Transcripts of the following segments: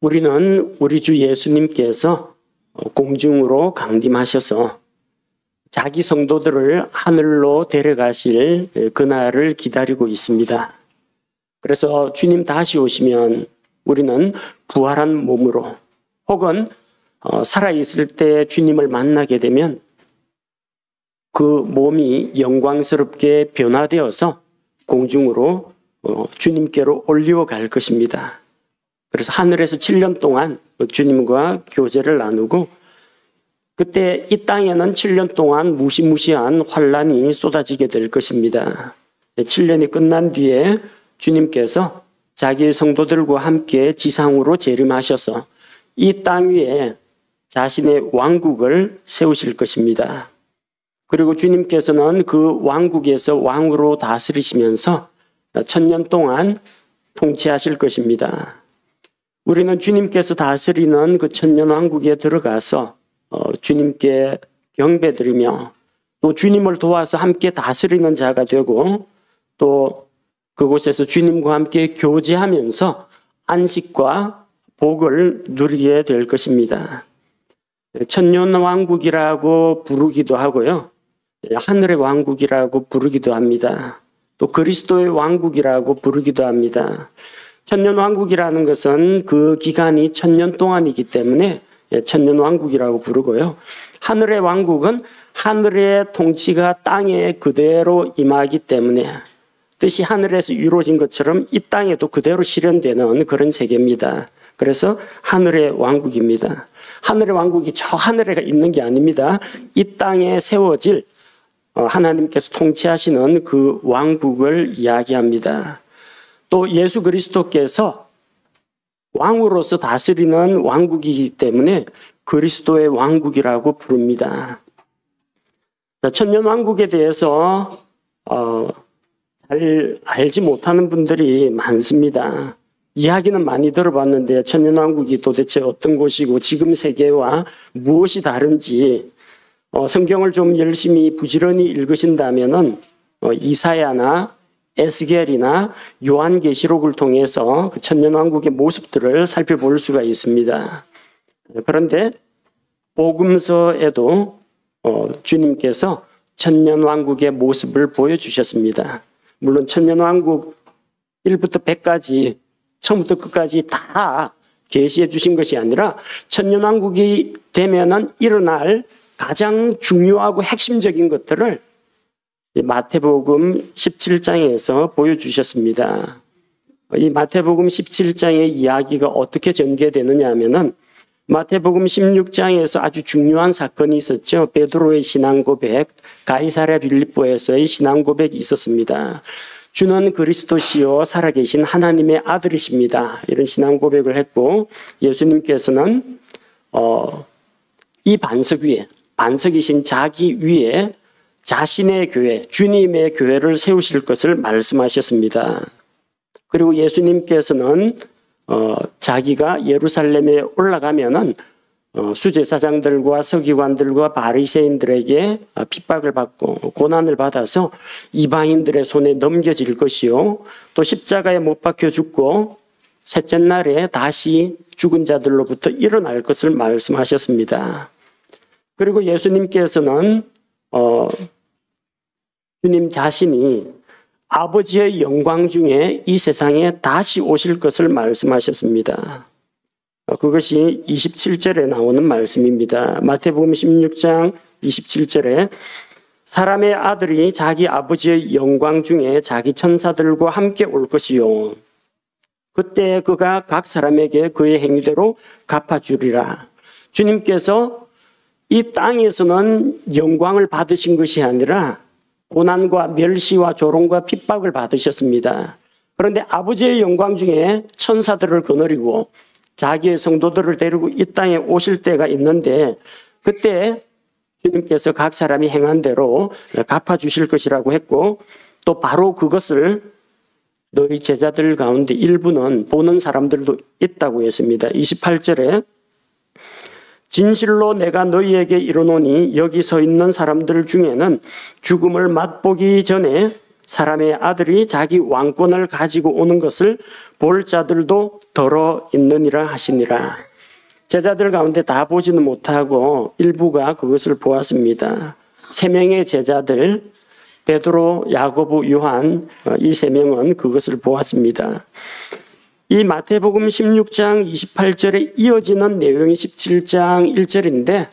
우리는 우리 주 예수님께서 공중으로 강림하셔서 자기 성도들을 하늘로 데려가실 그날을 기다리고 있습니다. 그래서 주님 다시 오시면 우리는 부활한 몸으로 혹은 살아있을 때 주님을 만나게 되면 그 몸이 영광스럽게 변화되어서 공중으로 주님께로 올리워 갈 것입니다. 그래서 하늘에서 7년 동안 주님과 교제를 나누고 그때 이 땅에는 7년 동안 무시무시한 환란이 쏟아지게 될 것입니다. 7년이 끝난 뒤에 주님께서 자기의 성도들과 함께 지상으로 재림하셔서 이 땅 위에 자신의 왕국을 세우실 것입니다. 그리고 주님께서는 그 왕국에서 왕으로 다스리시면서 1000년 동안 통치하실 것입니다. 우리는 주님께서 다스리는 그 1000년 왕국에 들어가서 주님께 경배드리며 또 주님을 도와서 함께 다스리는 자가 되고 또 그곳에서 주님과 함께 교제하면서 안식과 복을 누리게 될 것입니다. 1000년 왕국이라고 부르기도 하고요. 하늘의 왕국이라고 부르기도 합니다. 또 그리스도의 왕국이라고 부르기도 합니다. 1000년 왕국이라는 것은 그 기간이 1000년 동안이기 때문에 1000년 왕국이라고 부르고요. 하늘의 왕국은 하늘의 통치가 땅에 그대로 임하기 때문에 뜻이 하늘에서 이루어진 것처럼 이 땅에도 그대로 실현되는 그런 세계입니다. 그래서 하늘의 왕국입니다. 하늘의 왕국이 저 하늘에 있는 게 아닙니다. 이 땅에 세워질 하나님께서 통치하시는 그 왕국을 이야기합니다. 또 예수 그리스도께서 왕으로서 다스리는 왕국이기 때문에 그리스도의 왕국이라고 부릅니다. 천년왕국에 대해서 잘 알지 못하는 분들이 많습니다. 이야기는 많이 들어봤는데 천년왕국이 도대체 어떤 곳이고 지금 세계와 무엇이 다른지 성경을 좀 열심히 부지런히 읽으신다면은 이사야나 에스겔이나 요한계시록을 통해서 그 천년왕국의 모습들을 살펴볼 수가 있습니다. 그런데 복음서에도 주님께서 천년왕국의 모습을 보여주셨습니다. 물론 천년왕국 1부터 100까지 처음부터 끝까지 다 계시해 주신 것이 아니라 천년왕국이 되면은 일어날 가장 중요하고 핵심적인 것들을 마태복음 17장에서 보여주셨습니다. 이 마태복음 17장의 이야기가 어떻게 전개되느냐 하면은 마태복음 16장에서 아주 중요한 사건이 있었죠. 베드로의 신앙 고백, 가이사랴 빌립보에서의 신앙 고백이 있었습니다. 주는 그리스도시요 살아계신 하나님의 아들이십니다. 이런 신앙 고백을 했고 예수님께서는 이 반석 위에 반석이신 자기 위에 자신의 교회, 주님의 교회를 세우실 것을 말씀하셨습니다. 그리고 예수님께서는 자기가 예루살렘에 올라가면은 수제사장들과 서기관들과 바리새인들에게 핍박을 받고 고난을 받아서 이방인들의 손에 넘겨질 것이요 또 십자가에 못 박혀 죽고 셋째 날에 다시 죽은 자들로부터 일어날 것을 말씀하셨습니다. 그리고 예수님께서는 주님 자신이 아버지의 영광 중에 이 세상에 다시 오실 것을 말씀하셨습니다. 그것이 27절에 나오는 말씀입니다. 마태복음 16장 27절에 사람의 아들이 자기 아버지의 영광 중에 자기 천사들과 함께 올 것이요. 그때 그가 각 사람에게 그의 행위대로 갚아주리라. 주님께서 이 땅에서는 영광을 받으신 것이 아니라 고난과 멸시와 조롱과 핍박을 받으셨습니다. 그런데 아버지의 영광 중에 천사들을 거느리고 자기의 성도들을 데리고 이 땅에 오실 때가 있는데 그때 주님께서 각 사람이 행한 대로 갚아주실 것이라고 했고 또 바로 그것을 너희 제자들 가운데 일부는 보는 사람들도 있다고 했습니다. 28절에 진실로 내가 너희에게 이르노니 여기 서 있는 사람들 중에는 죽음을 맛보기 전에 사람의 아들이 자기 왕권을 가지고 오는 것을 볼 자들도 더러 있느니라 하시니라. 제자들 가운데 다 보지는 못하고 일부가 그것을 보았습니다. 3명의 제자들 베드로, 야고보, 요한 이 3명은 그것을 보았습니다. 이 마태복음 16장 28절에 이어지는 내용이 17장 1절인데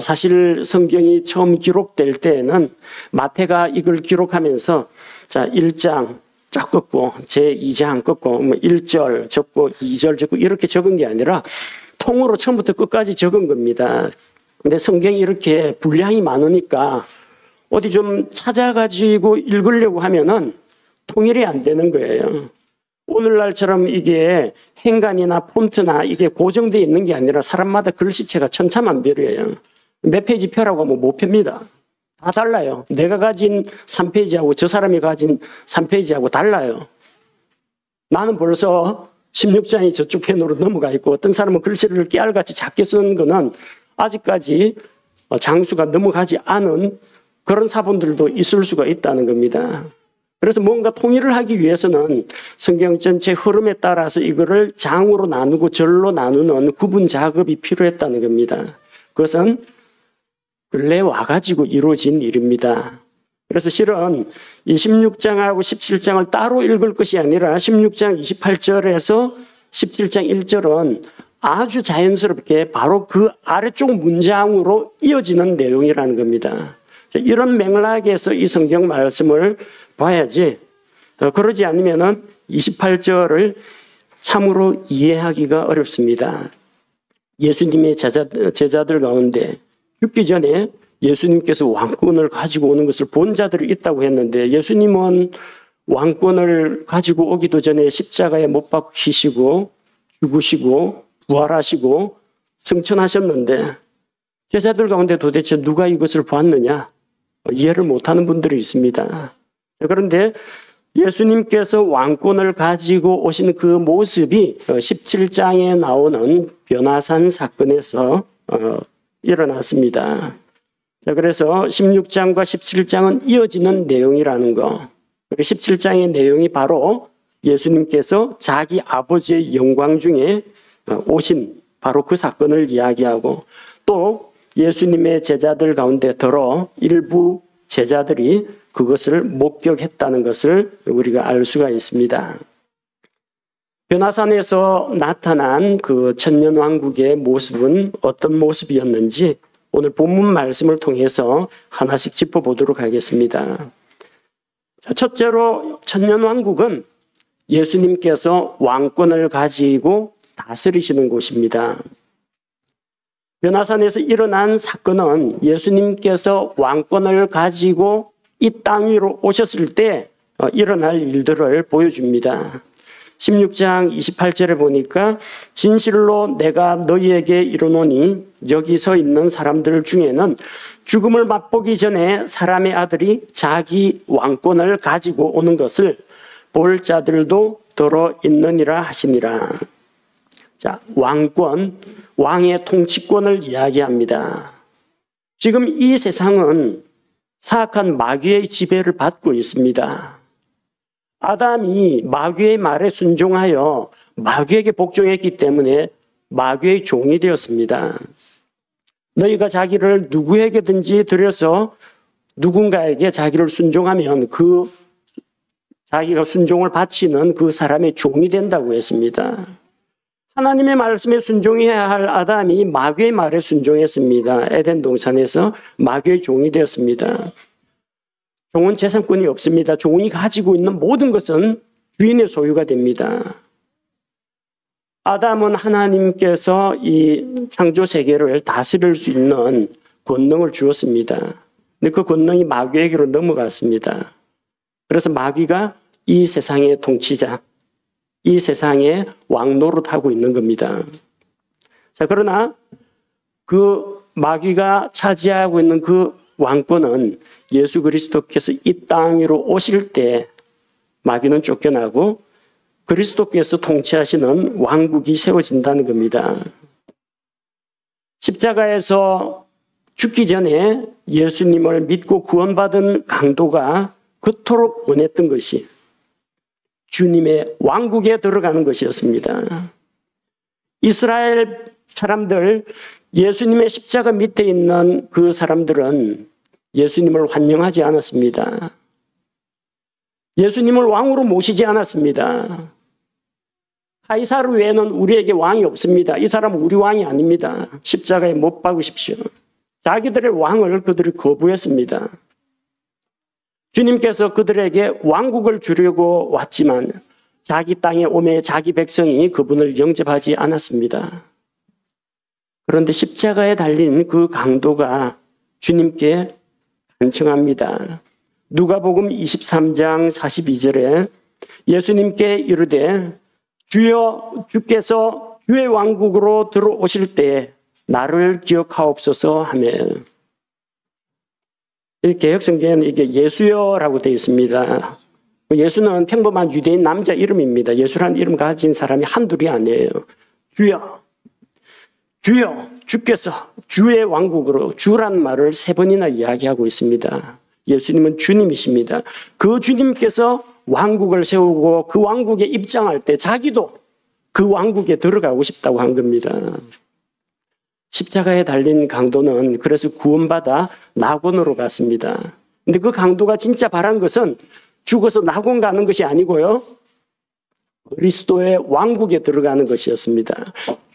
사실 성경이 처음 기록될 때에는 마태가 이걸 기록하면서 1장 쫙 긋고 제2장 긋고 1절 적고 2절 적고 이렇게 적은 게 아니라 통으로 처음부터 끝까지 적은 겁니다. 근데 성경이 이렇게 분량이 많으니까 어디 좀 찾아가지고 읽으려고 하면은 통일이 안 되는 거예요. 오늘날처럼 이게 행간이나 폰트나 이게 고정되어 있는 게 아니라 사람마다 글씨체가 천차만별이에요. 몇 페이지 펴라고 하면 못 펴니다. 다 달라요. 내가 가진 3페이지하고 저 사람이 가진 3페이지하고 달라요. 나는 벌써 16장이 저쪽 편으로 넘어가 있고 어떤 사람은 글씨를 깨알같이 작게 쓴 거는 아직까지 장수가 넘어가지 않은 그런 사본들도 있을 수가 있다는 겁니다. 그래서 뭔가 통일을 하기 위해서는 성경 전체 흐름에 따라서 이거를 장으로 나누고 절로 나누는 구분 작업이 필요했다는 겁니다. 그것은 근래 와가지고 이루어진 일입니다. 그래서 실은 이 16장하고 17장을 따로 읽을 것이 아니라 16장 28절에서 17장 1절은 아주 자연스럽게 바로 그 아래쪽 문장으로 이어지는 내용이라는 겁니다. 이런 맥락에서 이 성경 말씀을 봐야지 그러지 않으면 28절을 참으로 이해하기가 어렵습니다. 예수님의 제자들 가운데 죽기 전에 예수님께서 왕권을 가지고 오는 것을 본 자들이 있다고 했는데 예수님은 왕권을 가지고 오기도 전에 십자가에 못 박히시고 죽으시고 부활하시고 승천하셨는데 제자들 가운데 도대체 누가 이것을 보았느냐? 이해를 못하는 분들이 있습니다. 그런데 예수님께서 왕권을 가지고 오신 그 모습이 17장에 나오는 변화산 사건에서 일어났습니다. 그래서 16장과 17장은 이어지는 내용이라는 거. 17장의 내용이 바로 예수님께서 자기 아버지의 영광 중에 오신 바로 그 사건을 이야기하고 또 예수님의 제자들 가운데 들어 일부 제자들이 그것을 목격했다는 것을 우리가 알 수가 있습니다. 변화산에서 나타난 그 천년왕국의 모습은 어떤 모습이었는지 오늘 본문 말씀을 통해서 하나씩 짚어보도록 하겠습니다. 첫째로 천년왕국은 예수님께서 왕권을 가지고 다스리시는 곳입니다. 변화산에서 일어난 사건은 예수님께서 왕권을 가지고 이 땅 위로 오셨을 때 일어날 일들을 보여줍니다. 16장 28절에 보니까 진실로 내가 너희에게 이르노니 여기 서 있는 사람들 중에는 죽음을 맛보기 전에 사람의 아들이 자기 왕권을 가지고 오는 것을 볼 자들도 더러 있느니라 하시니라. 자, 왕권, 왕의 통치권을 이야기합니다. 지금 이 세상은 사악한 마귀의 지배를 받고 있습니다. 아담이 마귀의 말에 순종하여 마귀에게 복종했기 때문에 마귀의 종이 되었습니다. 너희가 자기를 누구에게든지 드려서 누군가에게 자기를 순종하면 그 자기가 순종을 바치는 그 사람의 종이 된다고 했습니다. 하나님의 말씀에 순종해야 할 아담이 마귀의 말에 순종했습니다. 에덴 동산에서 마귀의 종이 되었습니다. 종은 재산권이 없습니다. 종이 가지고 있는 모든 것은 주인의 소유가 됩니다. 아담은 하나님께서 이 창조 세계를 다스릴 수 있는 권능을 주었습니다. 근데 그 권능이 마귀에게로 넘어갔습니다. 그래서 마귀가 이 세상의 통치자, 이 세상의 왕노릇하고 있는 겁니다. 자, 그러나 그 마귀가 차지하고 있는 그 왕권은 예수 그리스도께서 이 땅 위로 오실 때 마귀는 쫓겨나고 그리스도께서 통치하시는 왕국이 세워진다는 겁니다. 십자가에서 죽기 전에 예수님을 믿고 구원받은 강도가 그토록 원했던 것이 주님의 왕국에 들어가는 것이었습니다. 이스라엘 사람들, 예수님의 십자가 밑에 있는 그 사람들은 예수님을 환영하지 않았습니다. 예수님을 왕으로 모시지 않았습니다. 카이사르 외에는 우리에게 왕이 없습니다. 이 사람은 우리 왕이 아닙니다. 십자가에 못 박으십시오. 자기들의 왕을 그들이 거부했습니다. 주님께서 그들에게 왕국을 주려고 왔지만 자기 땅에 오매 자기 백성이 그분을 영접하지 않았습니다. 그런데 십자가에 달린 그 강도가 주님께 간청합니다. 누가복음 23장 42절에 예수님께 이르되 주여 주께서 주의 왕국으로 들어오실 때 나를 기억하옵소서 하며, 이 개역성경에는 이게 예수여라고 되어 있습니다. 예수는 평범한 유대인 남자 이름입니다. 예수라는 이름 가진 사람이 한둘이 아니에요. 주여, 주여, 주께서 주의 왕국으로, 주란 말을 3번이나 이야기하고 있습니다. 예수님은 주님이십니다. 그 주님께서 왕국을 세우고 그 왕국에 입장할 때 자기도 그 왕국에 들어가고 싶다고 한 겁니다. 십자가에 달린 강도는 그래서 구원받아 낙원으로 갔습니다. 근데 그 강도가 진짜 바란 것은 죽어서 낙원 가는 것이 아니고요, 그리스도의 왕국에 들어가는 것이었습니다.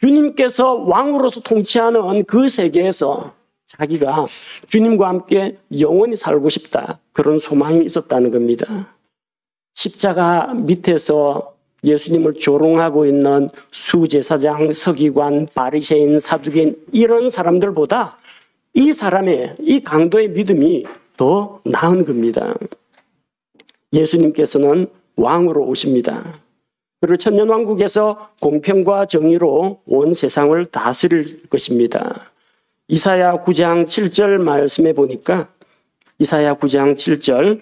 주님께서 왕으로서 통치하는 그 세계에서 자기가 주님과 함께 영원히 살고 싶다, 그런 소망이 있었다는 겁니다. 십자가 밑에서 예수님을 조롱하고 있는 수제사장, 서기관, 바리새인, 사두개인, 이런 사람들보다 이 사람의, 이 강도의 믿음이 더 나은 겁니다. 예수님께서는 왕으로 오십니다. 그리고 천년왕국에서 공평과 정의로 온 세상을 다스릴 것입니다. 이사야 9장 7절 말씀해 보니까, 이사야 9장 7절,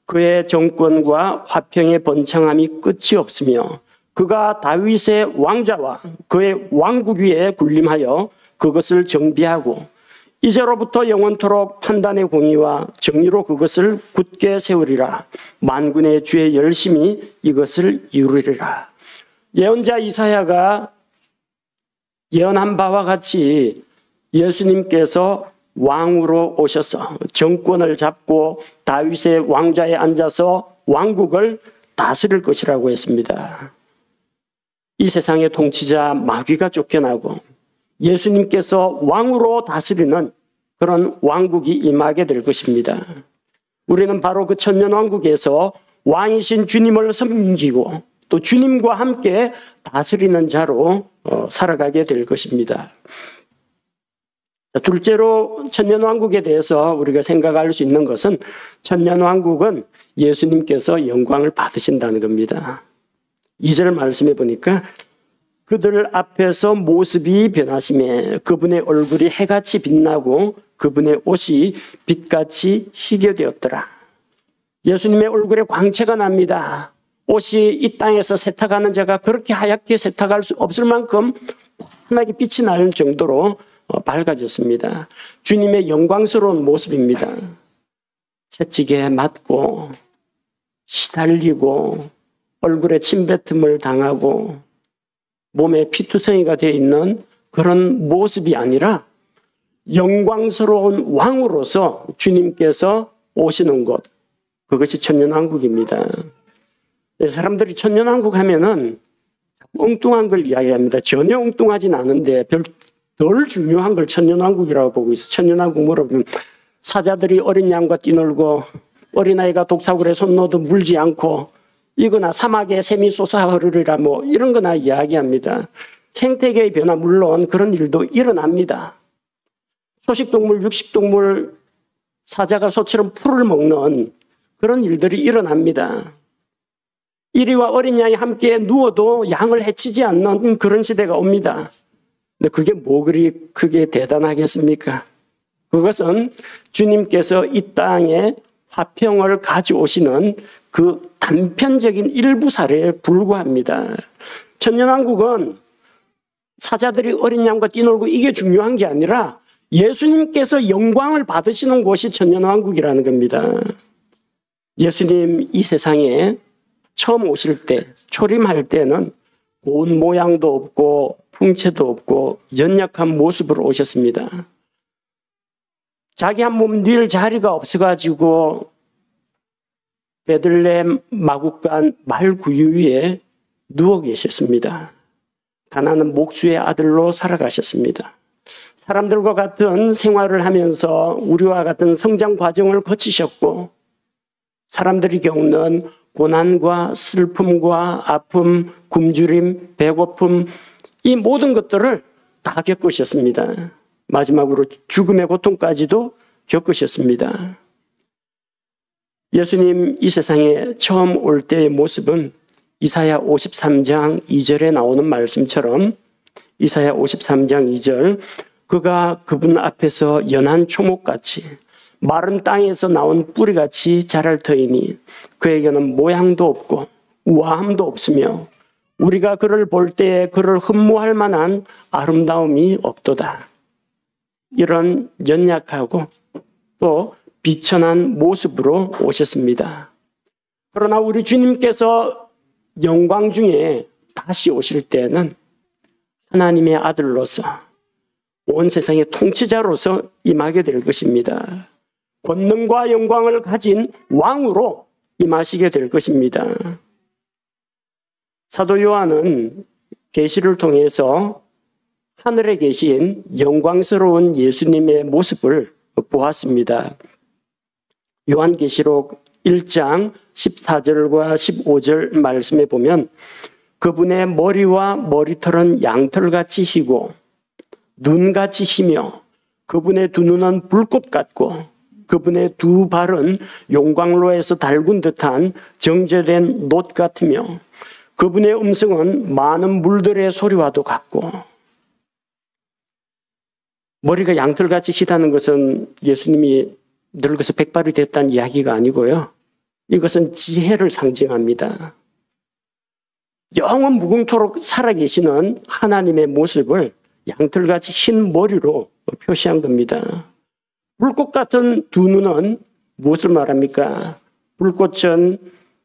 그의 정권과 화평의 번창함이 끝이 없으며 그가 다윗의 왕좌와 그의 왕국 위에 군림하여 그것을 정비하고 이제로부터 영원토록 판단의 공의와 정의로 그것을 굳게 세우리라. 만군의 주의 열심히 이것을 이루리라. 예언자 이사야가 예언한 바와 같이 예수님께서 왕으로 오셔서 정권을 잡고 다윗의 왕좌에 앉아서 왕국을 다스릴 것이라고 했습니다. 이 세상의 통치자 마귀가 쫓겨나고 예수님께서 왕으로 다스리는 그런 왕국이 임하게 될 것입니다. 우리는 바로 그 천년왕국에서 왕이신 주님을 섬기고 또 주님과 함께 다스리는 자로 살아가게 될 것입니다. 둘째로 천년왕국에 대해서 우리가 생각할 수 있는 것은, 천년왕국은 예수님께서 영광을 받으신다는 겁니다. 2절 말씀해 보니까 그들 앞에서 모습이 변하시매 그분의 얼굴이 해같이 빛나고 그분의 옷이 빛같이 희게 되었더라. 예수님의 얼굴에 광채가 납니다. 옷이 이 땅에서 세탁하는 자가 그렇게 하얗게 세탁할 수 없을 만큼 환하게 빛이 나는 정도로 밝아졌습니다. 주님의 영광스러운 모습입니다. 채찍에 맞고 시달리고 얼굴에 침뱉음을 당하고 몸에 피투성이가 되어 있는 그런 모습이 아니라 영광스러운 왕으로서 주님께서 오시는 곳, 그것이 천년왕국입니다. 사람들이 천년왕국 하면은 엉뚱한 걸 이야기합니다. 전혀 엉뚱하진 않은데 덜 중요한 걸 천년왕국이라고 보고 있어요. 천년왕국 물어보면 사자들이 어린 양과 뛰놀고 어린아이가 독사굴에 손 넣어도 물지 않고 이거나 사막에 샘이 솟아 흐르리라 뭐 이런 거나 이야기합니다. 생태계의 변화, 물론 그런 일도 일어납니다. 초식동물, 육식동물, 사자가 소처럼 풀을 먹는 그런 일들이 일어납니다. 이리와 어린 양이 함께 누워도 양을 해치지 않는 그런 시대가 옵니다. 근데 그게 뭐 그리 크게 대단하겠습니까? 그것은 주님께서 이 땅에 화평을 가져오시는 그 단편적인 일부 사례에 불과합니다. 천년왕국은 사자들이 어린 양과 뛰놀고 이게 중요한 게 아니라 예수님께서 영광을 받으시는 곳이 천년왕국이라는 겁니다. 예수님 이 세상에 처음 오실 때, 초림할 때는 고운 모양도 없고 풍채도 없고 연약한 모습으로 오셨습니다. 자기 한 몸 늘 자리가 없어가지고 베들레헴 마구간 말구유 위에 누워 계셨습니다. 가난한 목수의 아들로 살아가셨습니다. 사람들과 같은 생활을 하면서 우리와 같은 성장 과정을 거치셨고 사람들이 겪는 고난과 슬픔과 아픔, 굶주림, 배고픔 이 모든 것들을 다 겪으셨습니다. 마지막으로 죽음의 고통까지도 겪으셨습니다. 예수님 이 세상에 처음 올 때의 모습은 이사야 53장 2절에 나오는 말씀처럼 이사야 53장 2절 그가 그분 앞에서 연한 초목같이 마른 땅에서 나온 뿌리같이 자랄 터이니 그에게는 모양도 없고 우아함도 없으며 우리가 그를 볼 때에 그를 흠모할 만한 아름다움이 없도다. 이런 연약하고 또 비천한 모습으로 오셨습니다. 그러나 우리 주님께서 영광 중에 다시 오실 때는 하나님의 아들로서 온 세상의 통치자로서 임하게 될 것입니다. 권능과 영광을 가진 왕으로 임하시게 될 것입니다. 사도 요한은 계시를 통해서 하늘에 계신 영광스러운 예수님의 모습을 보았습니다. 요한계시록 1장 14절과 15절 말씀에 보면 그분의 머리와 머리털은 양털같이 희고 눈같이 희며 그분의 두 눈은 불꽃 같고 그분의 두 발은 용광로에서 달군 듯한 정제된 놋 같으며 그분의 음성은 많은 물들의 소리와도 같고 머리가 양털같이 희다는 것은 예수님이 늙어서 백발이 됐다는 이야기가 아니고요. 이것은 지혜를 상징합니다. 영원 무궁토록 살아계시는 하나님의 모습을 양털같이 흰 머리로 표시한 겁니다. 불꽃 같은 두 눈은 무엇을 말합니까? 불꽃은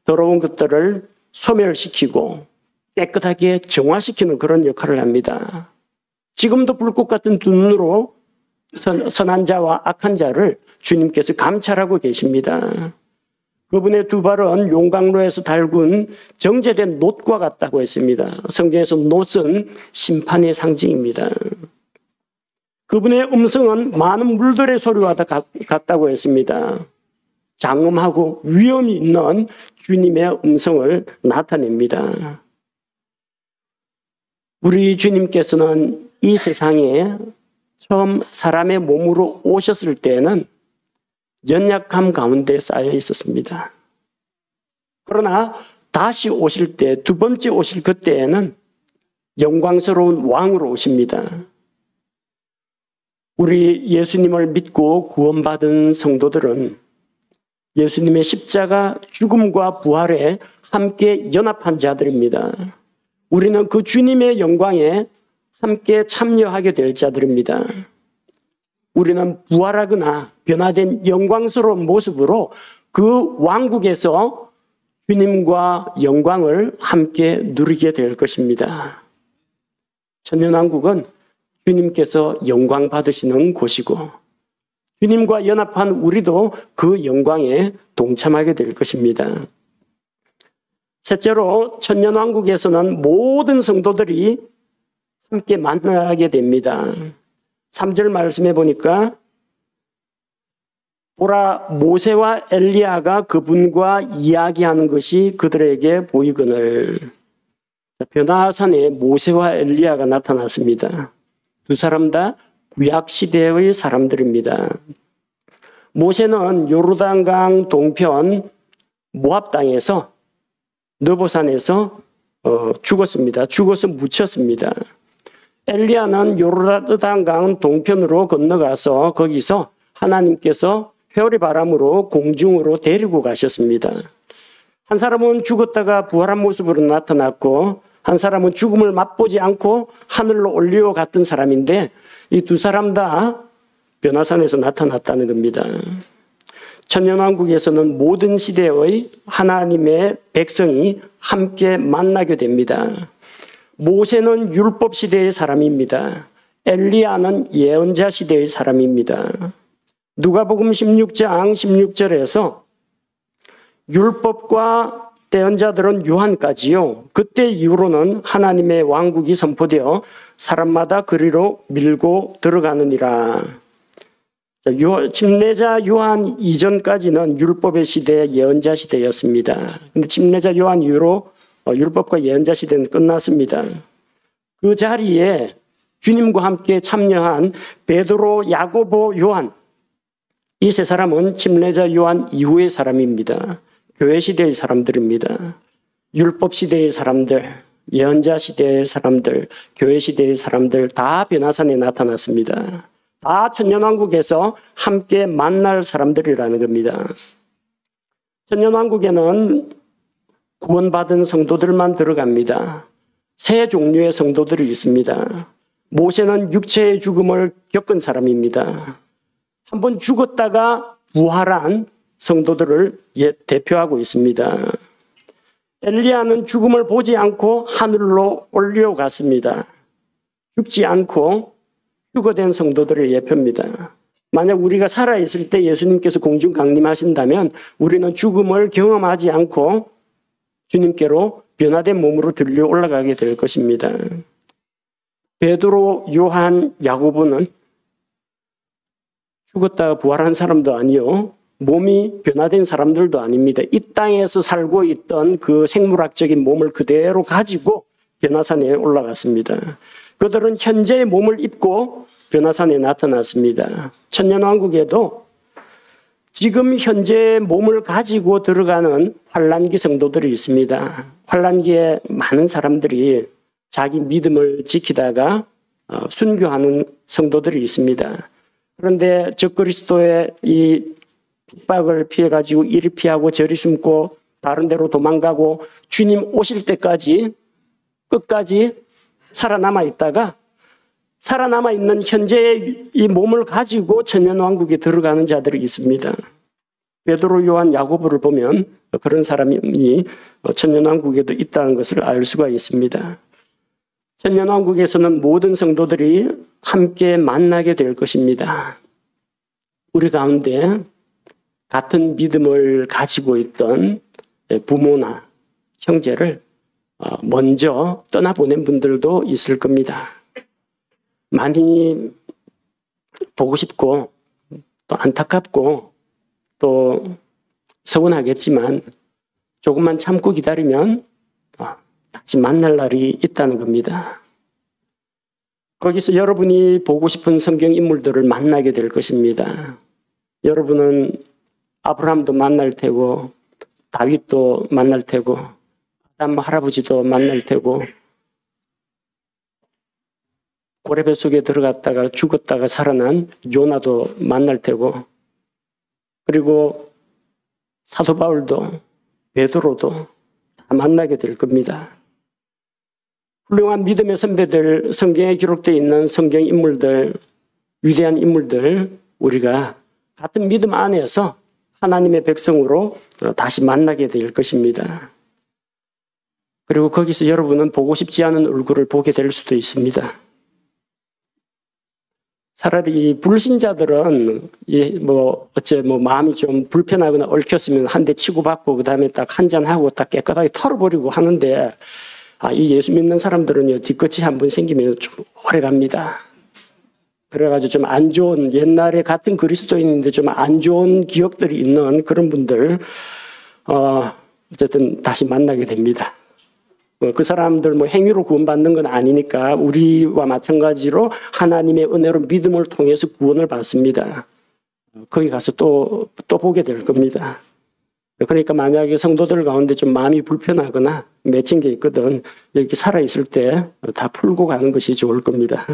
더러운 것들을 소멸시키고 깨끗하게 정화시키는 그런 역할을 합니다. 지금도 불꽃 같은 두 눈으로 선한 자와 악한 자를 주님께서 감찰하고 계십니다. 그분의 두 발은 용광로에서 달군 정제된 놋과 같다고 했습니다. 성경에서 놋은 심판의 상징입니다. 그분의 음성은 많은 물들의 소리와 같다고 했습니다. 장엄하고 위엄이 있는 주님의 음성을 나타냅니다. 우리 주님께서는 이 세상에 처음 사람의 몸으로 오셨을 때는 연약함 가운데 쌓여 있었습니다. 그러나 다시 오실 때, 두 번째 오실 그때에는 영광스러운 왕으로 오십니다. 우리 예수님을 믿고 구원받은 성도들은 예수님의 십자가 죽음과 부활에 함께 연합한 자들입니다. 우리는 그 주님의 영광에 함께 참여하게 될 자들입니다. 우리는 부활하거나 변화된 영광스러운 모습으로 그 왕국에서 주님과 영광을 함께 누리게 될 것입니다. 천년왕국은 주님께서 영광 받으시는 곳이고 주님과 연합한 우리도 그 영광에 동참하게 될 것입니다. 셋째로 천년왕국에서는 모든 성도들이 함께 만나게 됩니다. 3절 말씀해 보니까 보라 모세와 엘리야가 그분과 이야기하는 것이 그들에게 보이거늘. 변화산에 모세와 엘리야가 나타났습니다. 두 사람 다 구약시대의 사람들입니다. 모세는 요르단강 동편 모압 땅에서 느보산에서 죽었습니다. 죽어서 묻혔습니다. 엘리야는 요르단강 동편으로 건너가서 거기서 하나님께서 회오리 바람으로 공중으로 데리고 가셨습니다. 한 사람은 죽었다가 부활한 모습으로 나타났고 한 사람은 죽음을 맛보지 않고 하늘로 올려 갔던 사람인데 이 두 사람 다 변화산에서 나타났다는 겁니다. 천년왕국에서는 모든 시대의 하나님의 백성이 함께 만나게 됩니다. 모세는 율법 시대의 사람입니다. 엘리야는 예언자 시대의 사람입니다. 누가복음 16장 16절에서 율법과 예언자들은 요한까지요. 그때 이후로는 하나님의 왕국이 선포되어 사람마다 그리로 밀고 들어가느니라. 침례자 요한 이전까지는 율법의 시대, 예언자 시대였습니다. 근데 침례자 요한 이후로 율법과 예언자 시대는 끝났습니다. 그 자리에 주님과 함께 참여한 베드로, 야고보, 요한, 이 세 사람은 침례자 요한 이후의 사람입니다. 교회 시대의 사람들입니다. 율법 시대의 사람들, 예언자 시대의 사람들, 교회 시대의 사람들 다 변화산에 나타났습니다. 다 천년왕국에서 함께 만날 사람들이라는 겁니다. 천년왕국에는 구원받은 성도들만 들어갑니다. 세 종류의 성도들이 있습니다. 모세는 육체의 죽음을 겪은 사람입니다. 한번 죽었다가 부활한 성도들을 대표하고 있습니다. 엘리야는 죽음을 보지 않고 하늘로 올려갔습니다. 죽지 않고 휴거된 성도들의 예표입니다. 만약 우리가 살아있을 때 예수님께서 공중 강림하신다면 우리는 죽음을 경험하지 않고 주님께로 변화된 몸으로 들려 올라가게 될 것입니다. 베드로, 요한, 야고보는 죽었다가 부활한 사람도 아니요, 몸이 변화된 사람들도 아닙니다. 이 땅에서 살고 있던 그 생물학적인 몸을 그대로 가지고 변화산에 올라갔습니다. 그들은 현재의 몸을 입고 변화산에 나타났습니다. 천년왕국에도 지금 현재의 몸을 가지고 들어가는 환란기 성도들이 있습니다. 환란기에 많은 사람들이 자기 믿음을 지키다가 순교하는 성도들이 있습니다. 그런데 적그리스도의 이 핍박을 피해가지고 이리 피하고 저리 숨고 다른 데로 도망가고 주님 오실 때까지 끝까지 살아남아 있다가 살아남아 있는 현재의 이 몸을 가지고 천년왕국에 들어가는 자들이 있습니다. 베드로, 요한, 야고보를 보면 그런 사람이 천년왕국에도 있다는 것을 알 수가 있습니다. 천년왕국에서는 모든 성도들이 함께 만나게 될 것입니다. 우리 가운데 같은 믿음을 가지고 있던 부모나 형제를 먼저 떠나보낸 분들도 있을 겁니다. 많이 보고 싶고 또 안타깝고 또 서운하겠지만 조금만 참고 기다리면 다시 만날 날이 있다는 겁니다. 거기서 여러분이 보고 싶은 성경 인물들을 만나게 될 것입니다. 여러분은 아브라함도 만날 테고 다윗도 만날 테고 아담 할아버지도 만날 테고 고레배 속에 들어갔다가 죽었다가 살아난 요나도 만날 테고 그리고 사도 바울도 베드로도 다 만나게 될 겁니다. 훌륭한 믿음의 선배들, 성경에 기록되어 있는 성경 인물들, 위대한 인물들 우리가 같은 믿음 안에서 하나님의 백성으로 다시 만나게 될 것입니다. 그리고 거기서 여러분은 보고 싶지 않은 얼굴을 보게 될 수도 있습니다. 차라리 불신자들은 마음이 좀 불편하거나 얽혔으면 한 대 치고받고 그다음에 딱 한잔하고 딱 깨끗하게 털어버리고 하는데 이 예수 믿는 사람들은요 뒤끝이 한번 생기면 좀 오래 갑니다. 그래가지고 좀 안 좋은 옛날에 같은 그리스도인인데 좀 안 좋은 기억들이 있는 그런 분들 어쨌든 다시 만나게 됩니다. 그 사람들 행위로 구원받는 건 아니니까 우리와 마찬가지로 하나님의 은혜로 믿음을 통해서 구원을 받습니다. 거기 가서 또 보게 될 겁니다. 그러니까 만약에 성도들 가운데 좀 마음이 불편하거나 맺힌 게 있거든 이렇게 살아있을 때 다 풀고 가는 것이 좋을 겁니다.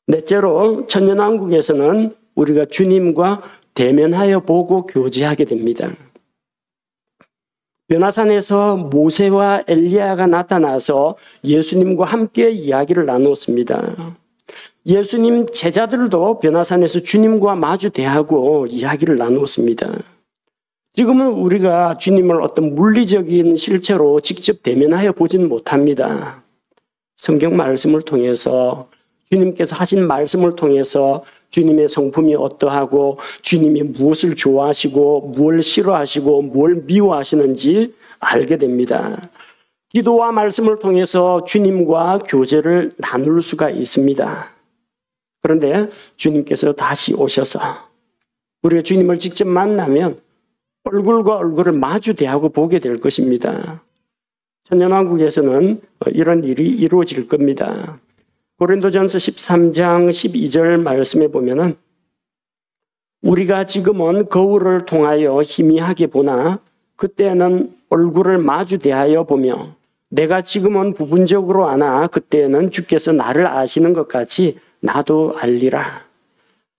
넷째로 천년왕국에서는 우리가 주님과 대면하여 보고 교제하게 됩니다. 변화산에서 모세와 엘리야가 나타나서 예수님과 함께 이야기를 나눴습니다. 예수님 제자들도 변화산에서 주님과 마주 대하고 이야기를 나누었습니다. 지금은 우리가 주님을 어떤 물리적인 실체로 직접 대면하여 보지는 못합니다. 성경 말씀을 통해서 주님께서 하신 말씀을 통해서 주님의 성품이 어떠하고 주님이 무엇을 좋아하시고 뭘 싫어하시고 뭘 미워하시는지 알게 됩니다. 기도와 말씀을 통해서 주님과 교제를 나눌 수가 있습니다. 그런데 주님께서 다시 오셔서 우리가 주님을 직접 만나면 얼굴과 얼굴을 마주 대하고 보게 될 것입니다. 천년왕국에서는 이런 일이 이루어질 겁니다. 고린도전서 13장 12절 말씀에 보면은 우리가 지금은 거울을 통하여 희미하게 보나 그때는 얼굴을 마주 대하여 보며 내가 지금은 부분적으로 아나 그때는 주께서 나를 아시는 것 같이 나도 알리라.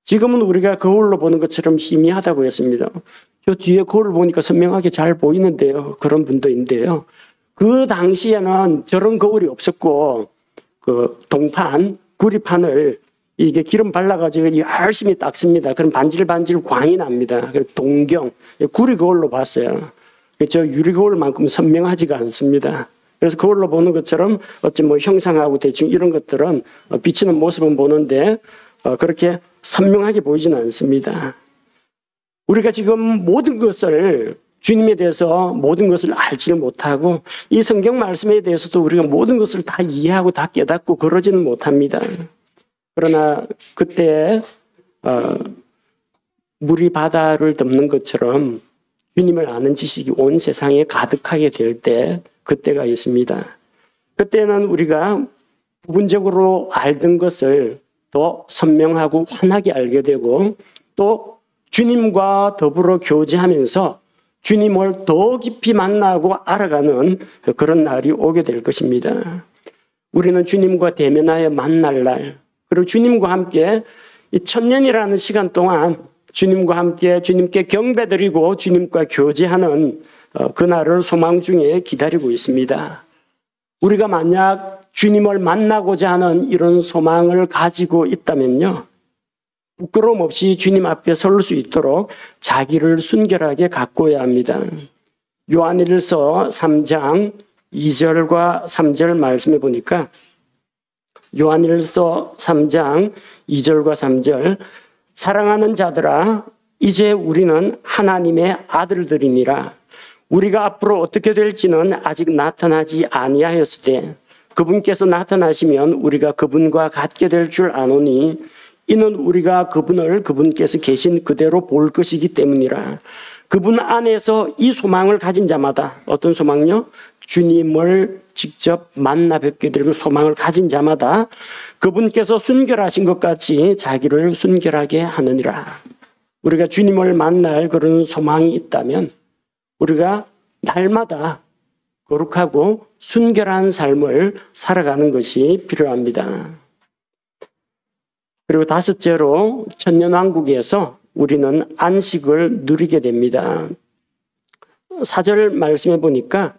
지금은 우리가 거울로 보는 것처럼 희미하다고 했습니다. 저 뒤에 거울 보니까 선명하게 잘 보이는데요. 그런 분도 있는데요. 그 당시에는 저런 거울이 없었고 그 동판, 구리판을 이게 기름 발라가지고 열심히 닦습니다. 그럼 반질반질 광이 납니다. 동경, 구리 거울로 봤어요. 저 유리 거울만큼 선명하지가 않습니다. 그래서 거울로 보는 것처럼 어찌 뭐 형상하고 대충 이런 것들은 비치는 모습은 보는데 그렇게 선명하게 보이지는 않습니다. 우리가 지금 모든 것을 주님에 대해서 모든 것을 알지를 못하고 이 성경 말씀에 대해서도 우리가 모든 것을 다 이해하고 다 깨닫고 그러지는 못합니다. 그러나 그때 물이 바다를 덮는 것처럼 주님을 아는 지식이 온 세상에 가득하게 될 때 그때가 있습니다. 그때는 우리가 부분적으로 알던 것을 더 선명하고 환하게 알게 되고 또 주님과 더불어 교제하면서 주님을 더 깊이 만나고 알아가는 그런 날이 오게 될 것입니다. 우리는 주님과 대면하여 만날 날, 그리고 주님과 함께 이 천년이라는 시간 동안 주님과 함께 주님께 경배드리고 주님과 교제하는 그날을 소망 중에 기다리고 있습니다. 우리가 만약 주님을 만나고자 하는 이런 소망을 가지고 있다면요, 부끄러움 없이 주님 앞에 설 수 있도록 자기를 순결하게 가꿔야 합니다. 요한일서 3장 2절과 3절 말씀해 보니까 요한일서 3장 2절과 3절 사랑하는 자들아 이제 우리는 하나님의 아들들이니라. 우리가 앞으로 어떻게 될지는 아직 나타나지 아니하였으되 그분께서 나타나시면 우리가 그분과 같게 될 줄 아노니 이는 우리가 그분을 그분께서 계신 그대로 볼 것이기 때문이라. 그분 안에서 이 소망을 가진 자마다, 어떤 소망요? 주님을 직접 만나 뵙게 될 소망을 가진 자마다 그분께서 순결하신 것 같이 자기를 순결하게 하느니라. 우리가 주님을 만날 그런 소망이 있다면 우리가 날마다 거룩하고 순결한 삶을 살아가는 것이 필요합니다. 그리고 다섯째로 천년왕국에서 우리는 안식을 누리게 됩니다. 4절 말씀해 보니까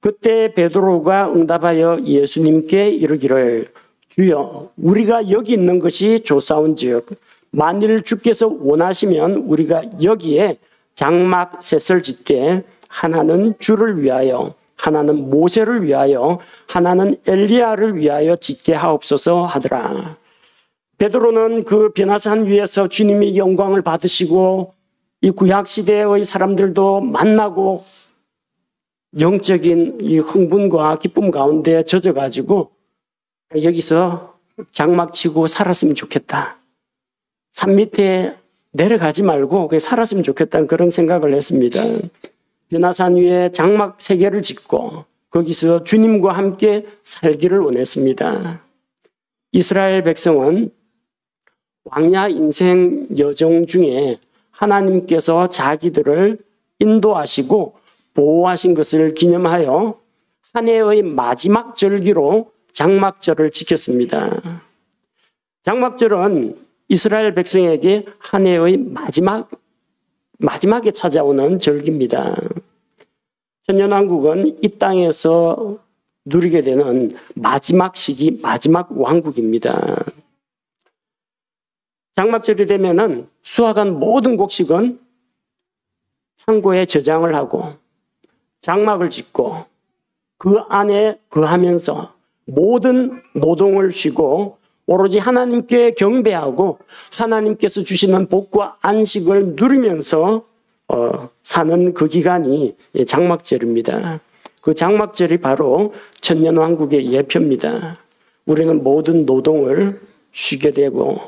그때 베드로가 응답하여 예수님께 이르기를 주여 우리가 여기 있는 것이 좋사온즉 만일 주께서 원하시면 우리가 여기에 장막 셋을 짓되 하나는 주를 위하여 하나는 모세를 위하여 하나는 엘리야를 위하여 짓게 하옵소서 하더라. 베드로는 그 변화산 위에서 주님이 영광을 받으시고 이 구약시대의 사람들도 만나고 영적인 이 흥분과 기쁨 가운데 젖어가지고 여기서 장막 치고 살았으면 좋겠다. 산 밑에 내려가지 말고 살았으면 좋겠다는 그런 생각을 했습니다. 변화산 위에 장막 3개를 짓고 거기서 주님과 함께 살기를 원했습니다. 이스라엘 백성은 광야 인생 여정 중에 하나님께서 자기들을 인도하시고 보호하신 것을 기념하여 한 해의 마지막 절기로 장막절을 지켰습니다. 장막절은 이스라엘 백성에게 한 해의 마지막에 찾아오는 절기입니다. 천년왕국은 이 땅에서 누리게 되는 마지막 시기, 마지막 왕국입니다. 장막절이 되면은 수확한 모든 곡식은 창고에 저장을 하고 장막을 짓고 그 안에 거하면서 모든 노동을 쉬고 오로지 하나님께 경배하고 하나님께서 주시는 복과 안식을 누리면서 사는 그 기간이 장막절입니다. 그 장막절이 바로 천년왕국의 예표입니다. 우리는 모든 노동을 쉬게 되고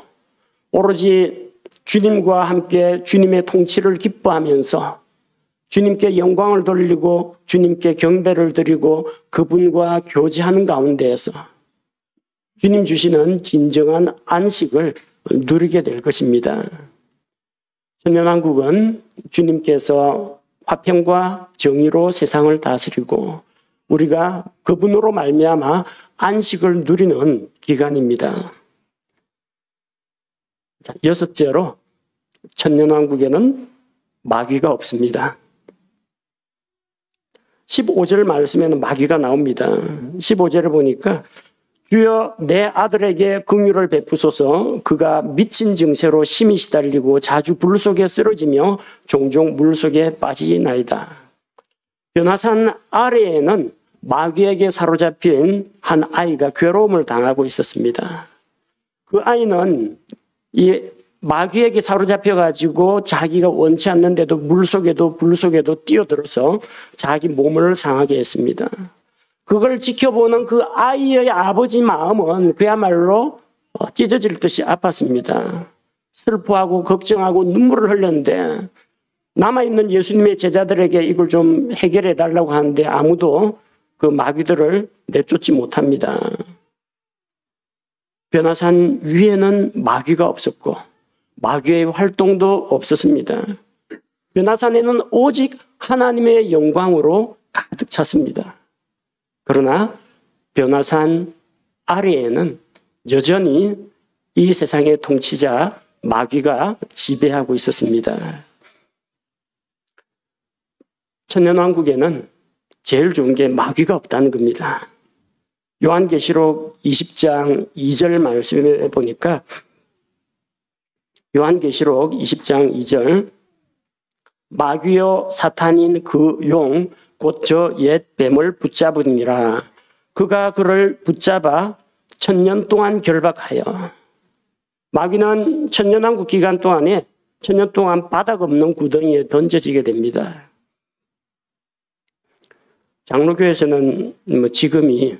오로지 주님과 함께 주님의 통치를 기뻐하면서 주님께 영광을 돌리고 주님께 경배를 드리고 그분과 교제하는 가운데에서 주님 주시는 진정한 안식을 누리게 될 것입니다. 천년왕국은 주님께서 화평과 정의로 세상을 다스리고 우리가 그분으로 말미암아 안식을 누리는 기간입니다. 자, 여섯째로 천년왕국에는 마귀가 없습니다. 15절 말씀에는 마귀가 나옵니다. 15절에 보니까 주여 내 아들에게 긍휼을 베푸소서. 그가 미친 증세로 심히 시달리고 자주 불 속에 쓰러지며 종종 물 속에 빠지나이다. 변화산 아래에는 마귀에게 사로잡힌 한 아이가 괴로움을 당하고 있었습니다. 그 아이는 이 마귀에게 사로잡혀가지고 자기가 원치 않는데도 물 속에도 불 속에도 뛰어들어서 자기 몸을 상하게 했습니다. 그걸 지켜보는 그 아이의 아버지 마음은 그야말로 찢어질 듯이 아팠습니다. 슬퍼하고 걱정하고 눈물을 흘렸는데 남아있는 예수님의 제자들에게 이걸 좀 해결해 달라고 하는데 아무도 그 마귀들을 내쫓지 못합니다. 변화산 위에는 마귀가 없었고 마귀의 활동도 없었습니다. 변화산에는 오직 하나님의 영광으로 가득 찼습니다. 그러나 변화산 아래에는 여전히 이 세상의 통치자 마귀가 지배하고 있었습니다. 천년왕국에는 제일 좋은 게 마귀가 없다는 겁니다. 요한계시록 20장 2절 말씀에 보니까 요한계시록 20장 2절 마귀요 사탄인 그 용 곧 저 옛 뱀을 붙잡으니라. 그가 그를 붙잡아 1000년 동안 결박하여. 마귀는 천년왕국 기간 동안에 1000년 동안 바닥 없는 구덩이에 던져지게 됩니다. 장로교에서는 지금이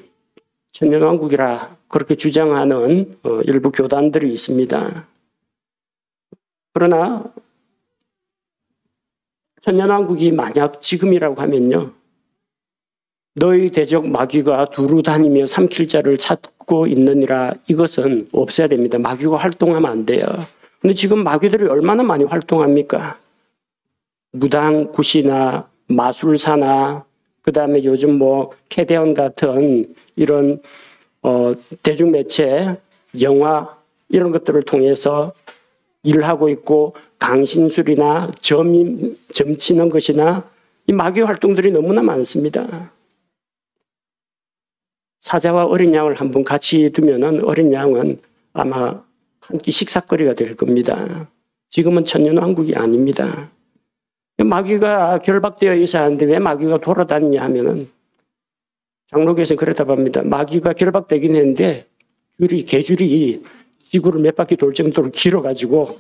천년왕국이라 그렇게 주장하는 일부 교단들이 있습니다. 그러나 천년왕국이 만약 지금이라고 하면요, 너희 대적 마귀가 두루 다니며 삼킬 자를 찾고 있느니라. 이것은 없어야 됩니다. 마귀가 활동하면 안 돼요. 근데 지금 마귀들이 얼마나 많이 활동합니까? 무당굿이나 마술사나 그다음에 요즘 캐대언 같은 이런 대중매체, 영화 이런 것들을 통해서 일을 하고 있고 강신술이나 점 치는 것이나 이 마귀 활동들이 너무나 많습니다. 사자와 어린 양을 한번 같이 두면은 어린 양은 아마 한 끼 식사거리가 될 겁니다. 지금은 천년왕국이 아닙니다. 마귀가 결박되어 있어야 하는데 왜 마귀가 돌아다니냐 하면은 장로교에서는 그렇다 봅니다. 마귀가 결박되긴 했는데 개줄이 지구를 몇 바퀴 돌 정도로 길어가지고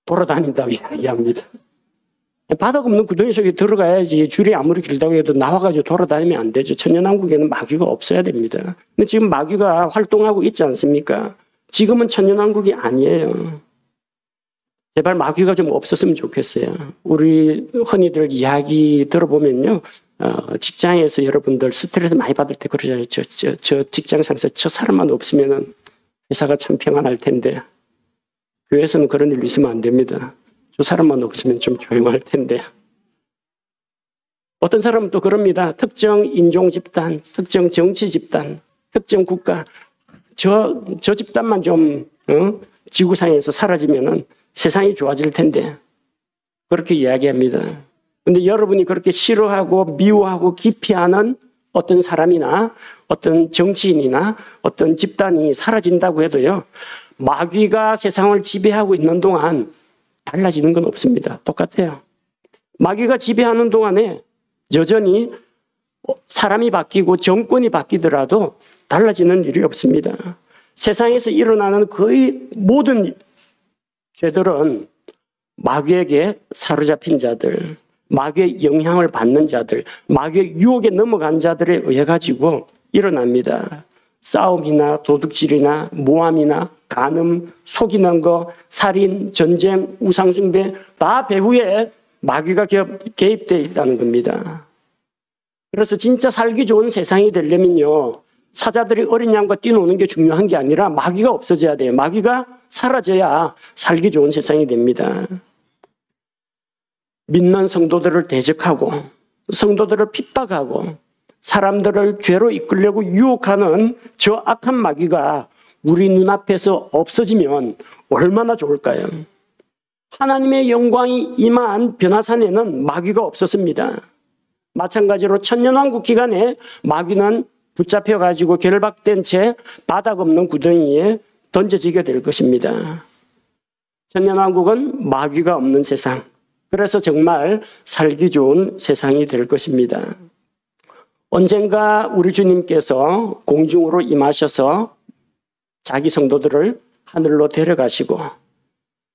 돌아다닌다고 이야기합니다. 바닥 없는 구덩이 속에 들어가야지. 줄이 아무리 길다고 해도 나와가지고 돌아다니면 안 되죠. 천년왕국에는 마귀가 없어야 됩니다. 근데 지금 마귀가 활동하고 있지 않습니까? 지금은 천년왕국이 아니에요. 제발 마귀가 좀 없었으면 좋겠어요. 우리 흔히들 이야기 들어보면요, 직장에서 여러분들 스트레스 많이 받을 때 그러잖아요. 저 직장 상사 저 사람만 없으면은 회사가 참 평안할 텐데. 교회에서는 그런 일 있으면 안 됩니다. 저 사람만 없으면 좀 조용할 텐데. 어떤 사람은 또 그럽니다. 특정 인종 집단, 특정 정치 집단, 특정 국가, 저 집단만 좀 지구상에서 사라지면은 세상이 좋아질 텐데. 그렇게 이야기합니다. 그런데 여러분이 그렇게 싫어하고 미워하고 기피하는 어떤 사람이나 어떤 정치인이나 어떤 집단이 사라진다고 해도요, 마귀가 세상을 지배하고 있는 동안 달라지는 건 없습니다. 똑같아요. 마귀가 지배하는 동안에 여전히 사람이 바뀌고 정권이 바뀌더라도 달라지는 일이 없습니다. 세상에서 일어나는 거의 모든 죄들은 마귀에게 사로잡힌 자들, 마귀의 영향을 받는 자들, 마귀의 유혹에 넘어간 자들에 의해 가지고 일어납니다. 싸움이나 도둑질이나 모함이나 간음, 속이는 거, 살인, 전쟁, 우상숭배 다 배후에 마귀가 개입되어 있다는 겁니다. 그래서 진짜 살기 좋은 세상이 되려면요, 사자들이 어린 양과 뛰노는 게 중요한 게 아니라 마귀가 없어져야 돼요. 마귀가 사라져야 살기 좋은 세상이 됩니다. 믿는 성도들을 대적하고 성도들을 핍박하고 사람들을 죄로 이끌려고 유혹하는 저 악한 마귀가 우리 눈앞에서 없어지면 얼마나 좋을까요? 하나님의 영광이 임한 변화산에는 마귀가 없었습니다. 마찬가지로 천년왕국 기간에 마귀는 붙잡혀가지고 결박된 채 바닥 없는 구덩이에 던져지게 될 것입니다. 천년왕국은 마귀가 없는 세상, 그래서 정말 살기 좋은 세상이 될 것입니다. 언젠가 우리 주님께서 공중으로 임하셔서 자기 성도들을 하늘로 데려가시고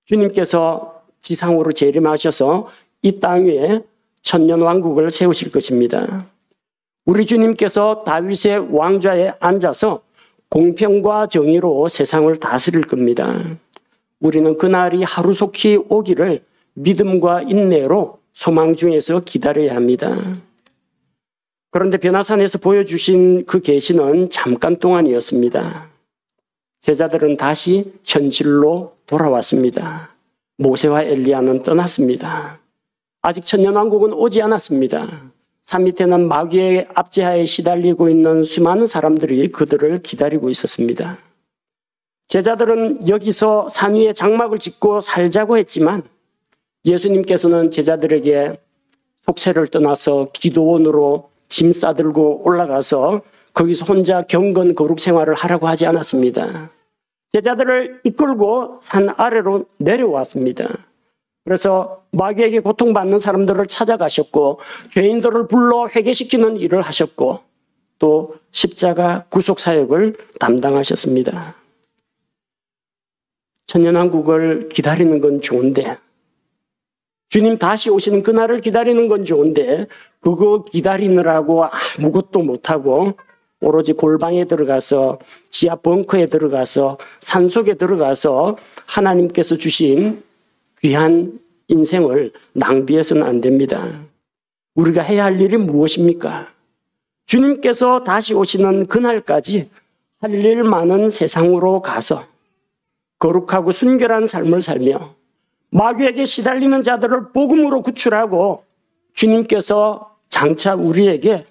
주님께서 지상으로 재림하셔서 이 땅 위에 천년왕국을 세우실 것입니다. 우리 주님께서 다윗의 왕좌에 앉아서 공평과 정의로 세상을 다스릴 겁니다. 우리는 그날이 하루속히 오기를 믿음과 인내로 소망 중에서 기다려야 합니다. 그런데 변화산에서 보여주신 그 계시는 잠깐 동안이었습니다. 제자들은 다시 현실로 돌아왔습니다. 모세와 엘리야는 떠났습니다. 아직 천년왕국은 오지 않았습니다. 산 밑에는 마귀의 압제하에 시달리고 있는 수많은 사람들이 그들을 기다리고 있었습니다. 제자들은 여기서 산 위에 장막을 짓고 살자고 했지만 예수님께서는 제자들에게 속세를 떠나서 기도원으로 짐 싸들고 올라가서 거기서 혼자 경건 거룩 생활을 하라고 하지 않았습니다. 제자들을 이끌고 산 아래로 내려왔습니다. 그래서 마귀에게 고통받는 사람들을 찾아가셨고 죄인들을 불러 회개시키는 일을 하셨고 또 십자가 구속사역을 담당하셨습니다. 천년왕국을 기다리는 건 좋은데 주님 다시 오시는 그날을 기다리는 건 좋은데 그거 기다리느라고 아무것도 못하고 오로지 골방에 들어가서 지하 벙커에 들어가서 산속에 들어가서 하나님께서 주신 귀한 인생을 낭비해서는 안 됩니다. 우리가 해야 할 일이 무엇입니까? 주님께서 다시 오시는 그날까지 할 일 많은 세상으로 가서 거룩하고 순결한 삶을 살며 마귀에게 시달리는 자들을 복음으로 구출하고 주님께서 장차 우리에게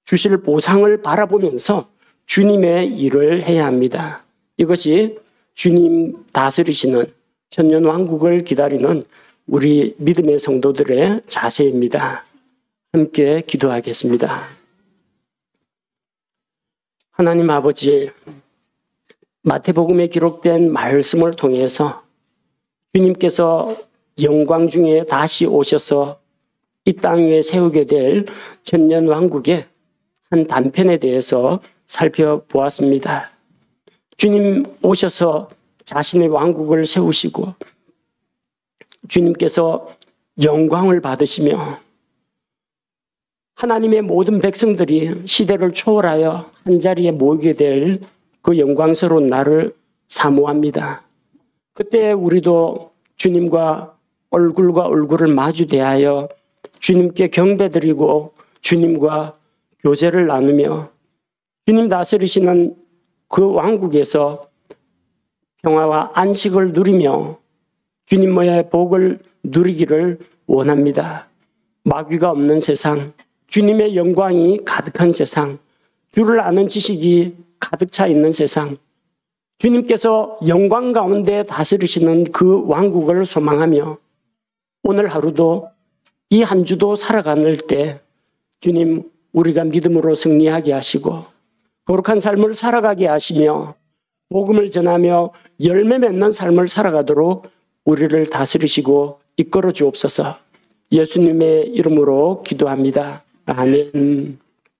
주실 보상을 바라보면서 주님의 일을 해야 합니다. 이것이 주님 다스리시는 천년왕국을 기다리는 우리 믿음의 성도들의 자세입니다. 함께 기도하겠습니다. 하나님 아버지, 마태복음에 기록된 말씀을 통해서 주님께서 영광 중에 다시 오셔서 이 땅 위에 세우게 될 천년왕국의 한 단편에 대해서 살펴보았습니다. 주님 오셔서 자신의 왕국을 세우시고 주님께서 영광을 받으시며 하나님의 모든 백성들이 시대를 초월하여 한자리에 모이게 될 그 영광스러운 날을 사모합니다. 그때 우리도 주님과 얼굴과 얼굴을 마주 대하여 주님께 경배드리고 주님과 교제를 나누며 주님 다스리시는 그 왕국에서 평화와 안식을 누리며 주님의 복을 누리기를 원합니다. 마귀가 없는 세상, 주님의 영광이 가득한 세상, 주를 아는 지식이 가득 차 있는 세상, 주님께서 영광 가운데 다스리시는 그 왕국을 소망하며 오늘 하루도 이 한 주도 살아가는 때 주님 우리가 믿음으로 승리하게 하시고 거룩한 삶을 살아가게 하시며 복음을 전하며 열매 맺는 삶을 살아가도록 우리를 다스리시고 이끌어 주옵소서. 예수님의 이름으로 기도합니다. 아멘.